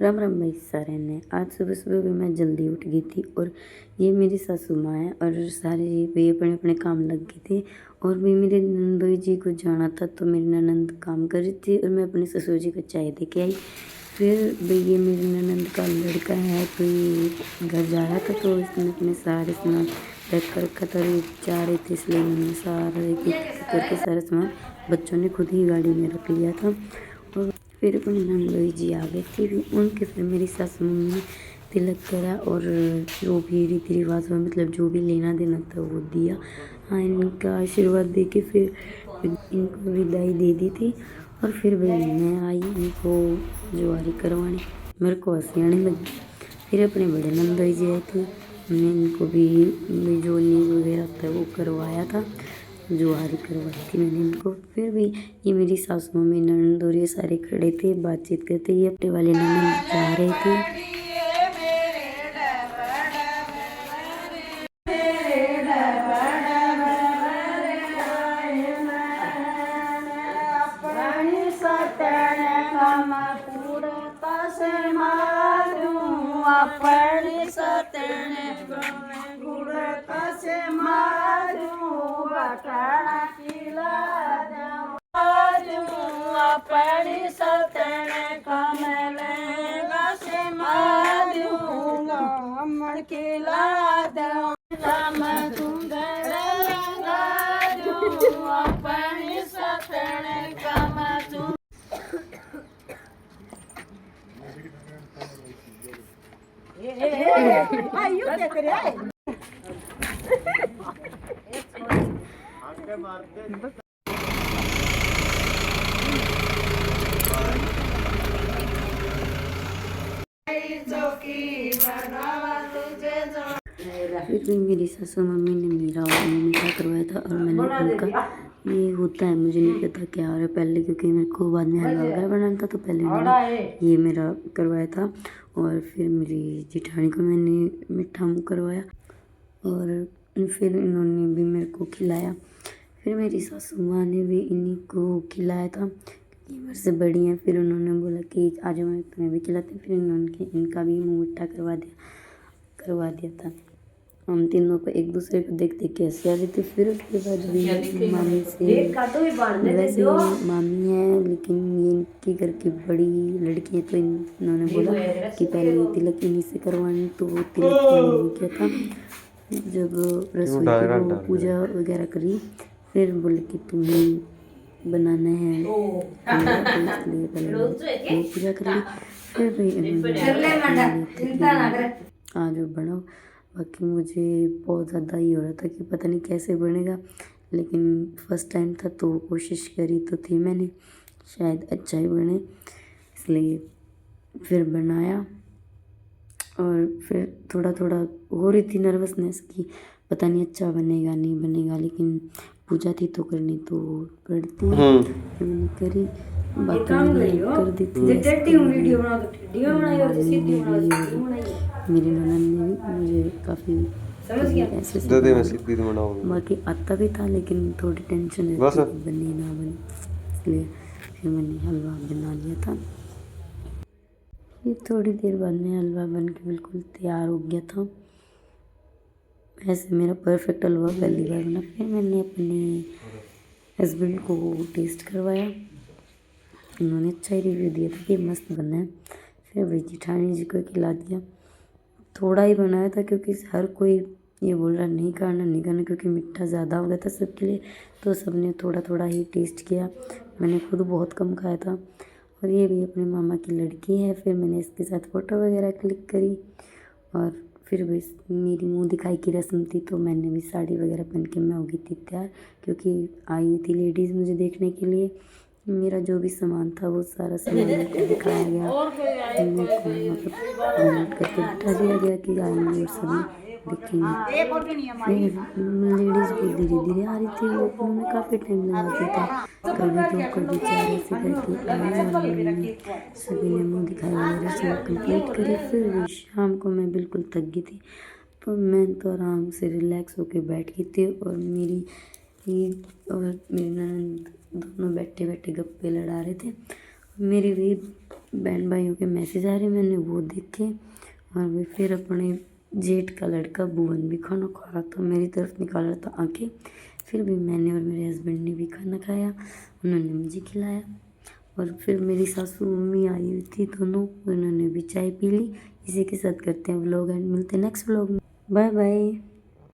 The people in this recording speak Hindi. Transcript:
राम राम भाई सारे ने। आज सुबह सुबह भी मैं जल्दी उठ गई थी और ये मेरी सासू माँ है और सारे भी अपने अपने काम लग गए थे। और भी मेरे नंदोई जी को जाना था तो मेरी ननंद काम कर रही थी और मैं अपने ससुर जी को चाय दे के आई। फिर भाई ये मेरी ननंद का लड़का है तो ये घर जा रहा था तो इसने अपने सारे सामान पैक कर रखा था और ये जा रहे थे, इसलिए मैंने सारा एक एक करके सारा सामान बच्चों ने खुद ही गाड़ी में रख लिया था। और फिर अपनी नंदोई जी आ गई थी, उनके फिर मेरी सासू मम्मी ने तिलक करा और जो भी रीति रिवाज हुआ, मतलब जो भी लेना देना था वो दिया। हाँ, इनका आशीर्वाद दे के फिर इनको विदाई दे दी थी। और फिर भाई मैं आई इनको जुआरी करवाने, मेरे को हंसी आने लगी। फिर अपने बड़े नंदोई जी आए थे, हमने इनको भी जो नींद वगैरह था वो करवाया था, जुआरी करवाई थी मैंने इनको। फिर भी ये मेरी सासू मम्मी ननद और ये सारे खड़े थे बातचीत करते, ये अपने वाले ननद जा रहे थे। अपनी सतने गुड़ कसे मारू बटाना खिला दूं अपनी सतने कमले कसे मारूंगा मन खिला दूं हम सुंदर रंगा दूं अपनी सतने कम फिर भी मेरी सासू मम्मी ने मेरा और मीठा करवाया था और मैंने उनका, ये होता है मुझे नहीं पता क्या हो रहा है पहले, क्योंकि मेरे को बाद में हलवा वगैरह बनाना था तो पहले मैंने ये मेरा करवाया था। और फिर मेरी जिठानी को मैंने मीठा मुँह करवाया और फिर इन्होंने भी मेरे को खिलाया। फिर मेरी सासू माँ ने भी इन्हीं को खिलाया था, ये मेरे से बड़ी हैं। फिर उन्होंने बोला कि आज मैं तुम्हें भी खिलाती हूँ, फिर इन्होंने इनका भी मुँह मीठा करवा दिया था। हम तीनों को एक दूसरे को देख देख के हंसी आ रही थी। फिर उसके बाद भी मामी से, वैसे मामी है लेकिन ये इनकी घर की बड़ी लड़की है तो इन्होंने बोला कि पहले ये तिलक इन्हीं से करवानी, तो वो तिलक मैंने किया था। जब रसोई की वो पूजा वगैरह करी फिर बोले कि तुम्हें बनाना है तो इसलिए पहले वो पूजा कर ली। फिर आज वो बनाओ। बाकी मुझे बहुत ज़्यादा ही हो रहा था कि पता नहीं कैसे बनेगा, लेकिन फर्स्ट टाइम था तो कोशिश करी तो थी मैंने, शायद अच्छा ही बने, इसलिए फिर बनाया। और फिर थोड़ा थोड़ा हो रही थी नर्वसनेस की पता नहीं अच्छा बनेगा नहीं बनेगा, लेकिन पूजा थी तो करनी तो पड़ती है, मैंने करी। बाकी मैंने कर दी थी मेरी ननद ने भी मुझे काफ़ी ऐसे से बाकी आता भी था, लेकिन थोड़ी टेंशन रहती थी बने ना बने, इसलिए फिर मैंने हलवा बना लिया था। फिर थोड़ी देर बाद में हलवा बन के बिल्कुल तैयार हो गया था। ऐसे मेरा परफेक्ट हलवा पहली बार बना। फिर मैंने अपने हस्बैंड को टेस्ट करवाया, उन्होंने अच्छा ही रिव्यू दिया था कि मस्त बना है। फिर वही जिठानी जी को खिला दिया। थोड़ा ही बनाया था क्योंकि हर कोई ये बोल रहा नहीं करना, क्योंकि मीठा ज़्यादा हो गया था सबके लिए, तो सबने थोड़ा थोड़ा ही टेस्ट किया। मैंने खुद बहुत कम खाया था। और ये भी अपने मामा की लड़की है। फिर मैंने इसके साथ फ़ोटो वगैरह क्लिक करी और फिर भी मेरी मुंह दिखाई की रस्म थी तो मैंने भी साड़ी वगैरह पहन के मैं हो गई थी तैयार, क्योंकि आई हुई थी लेडीज़ मुझे देखने के लिए। मेरा जो भी सामान था वो सारा सामान मेरे को दिखाया गया, मेरे को मतलब घूमट करके बिठा दिया गया कि आएंगे और सभी देखेंगे। फिर लेडीज़ वो धीरे धीरे आ रही थी, वो उन्होंने काफ़ी टाइम लगा दिया था, कभी 2 कभी 4 ऐसे करके आई और उन्होंने सभी ने मुँह दिखाई वाली रस्म कंप्लीट करी। फिर भी शाम को मैं बिल्कुल थक गई थी तो मैं तो आराम से रिलैक्स होकर बैठ गई थी और मेरी ननद दोनों बैठे बैठे गप्पे लड़ा रहे थे। मेरी भी बहन भाइयों के मैसेज आ रहे, मैंने वो देखे और भी फिर अपने जेठ का लड़का भुवन भी खाना खा रहा था, मेरी तरफ निकाल रहा था आके। फिर भी मैंने और मेरे हस्बैंड ने भी खाना खाया, उन्होंने मुझे खिलाया। और फिर मेरी सासू मम्मी आई हुई थी दोनों, उन्होंने भी चाय पी ली। इसी के साथ करते हैं व्लॉग एंड मिलते हैं नेक्स्ट व्लॉग में। Bye bye.